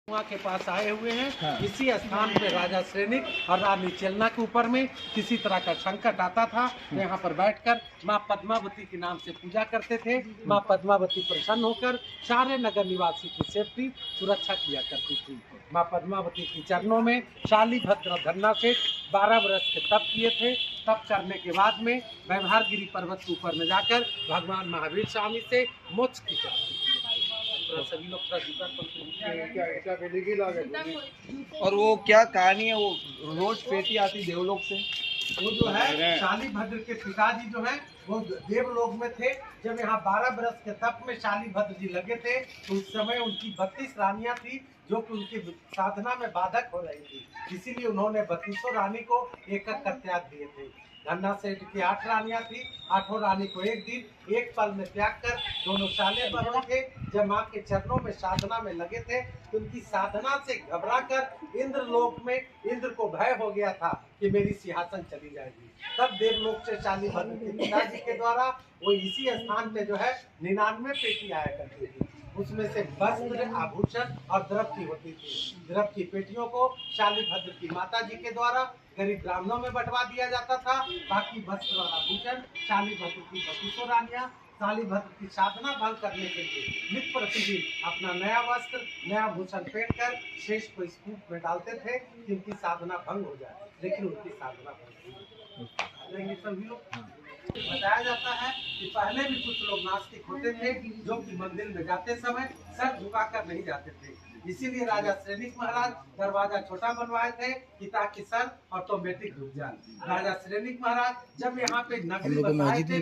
वहाँ के पास आए हुए हैं। हाँ। इसी स्थान पे राजा श्रेनिक और रानी चेलना के ऊपर में किसी तरह का संकट आता था तो यहाँ पर बैठकर माँ पद्मावती के नाम से पूजा करते थे। माँ पद्मावती प्रसन्न होकर सारे नगर निवासी की सेफ्टी सुरक्षा किया करती थी। माँ पद्मावती के चरणों में शालीभद्र धन्ना से 12 वर्ष के तप किए थे। तप करने के बाद में व्यवहारगिरी पर्वत के ऊपर में जाकर भगवान महावीर स्वामी से मोक्ष की प्राप्ति की। सभी लोग और वो क्या कहानी है? वो रोज पेटी आती देवलोक से। वो जो है शालीभद्र के पिताजी जो है वो देवलोक में थे। जब यहाँ 12 वर्ष के तप में शालीभद्र जी लगे थे तो उस समय उनकी 32 रानियां थी जो कि उनकी साधना में बाधक हो रही थी। इसीलिए उन्होंने 32 रानी को एक एक कर त्याग दिए थे। धन्ना सेठ की 8 रानियां थी। 8 रानी को एक दिन एक पल में त्याग कर दोनों साले बहन थे। जब माँ के चरणों में साधना में लगे थे तो उनकी साधना से घबराकर इंद्रलोक में इंद्र को भय हो गया था कि मेरी सिंहासन चली जाएगी। तब देवलोक से शालीभद्र के पिताजी के द्वारा वो इसी स्थान पे जो है 99 पेटी आया करती थी। उसमें से वस्त्र, आभूषण और द्रव्य होती थी। द्रव्य की पेटियों को शालीभद्र की माता जी के द्वारा गरीब ब्राह्मणों में बंटवा दिया जाता था। बाकी वस्त्र और आभूषण शालीभद्र की 32 रानियां शालीभद्र की साधना भंग करने के लिए नित्य प्रतिदिन अपना नया वस्त्र, नया भूषण पहनकर शेष को इस कूप में डालते थे कि उनकी साधना भंग हो जाए, लेकिन उनकी साधना भंग नहीं। सभी लोग बताया जाता है कि पहले भी कुछ लोग नास्तिक होते थे जो कि मंदिर में जाते समय सर झुकाकर नहीं जाते थे। इसीलिए राजा श्रेनिक महाराज दरवाजा छोटा बनवाए थे कि ताकि सर ऑटोमेटिक रुक जाए। राजा श्रेनिक महाराज जब यहाँ पे नगरी बसाए थे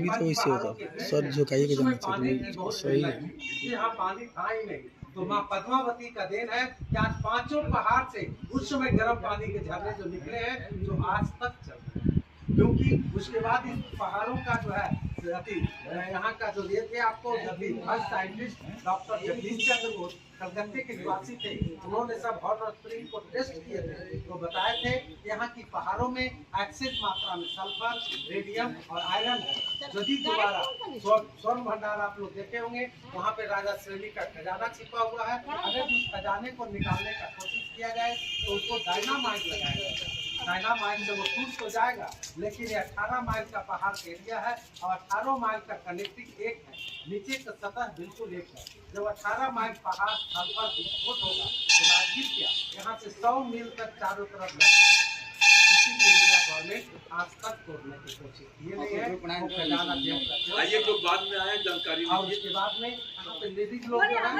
यहाँ पानी था ही नहीं। तो माँ पद्मावती का देन है कि आज 5 पहाड़ से उस समय गर्म पानी के झरने जो निकले हैं जो आज तक चल रहे हैं। क्योंकि उसके बाद इस पहाड़ों का जो है यहाँ का जो ये थे आपको first scientist doctor Jagdish Chandra Bose कलकत्ते के निवासी थे। उन्होंने सब हॉट स्प्रिंग को टेस्ट किए थे तो बताए थे यहाँ की पहाड़ों में एक्सेस मात्रा में सल्फर, रेडियम और आयरन है। यदि दोबारा स्वर्ण भंडार आप लोग देखे होंगे वहाँ पे राजा श्रेनिक का खजाना छिपा हुआ है। अगर उस खजाने को निकालने का कोशिश किया जाए तो उसको डायनामाइट लगाया जाएगा। डायनामाइट से वो टूट तो जाएगा, लेकिन ये 18 माइल का पहाड़ का एरिया है और 18 माइल का कनेक्टिंग एक है। नीचे का सतह बिल्कुल एक है। जब 18 माइल पहाड़ सल्फर विस्फोट होगा तो राजगीर क्या यहाँ से 100 मील तक चारों तरफ इसीलिए इंडिया गवर्नमेंट आज तक तोड़ने की कोशिश किए नहीं है। आइए लोग बाद में आए जानकारी और उसके बाद में लेडीज लोग जो है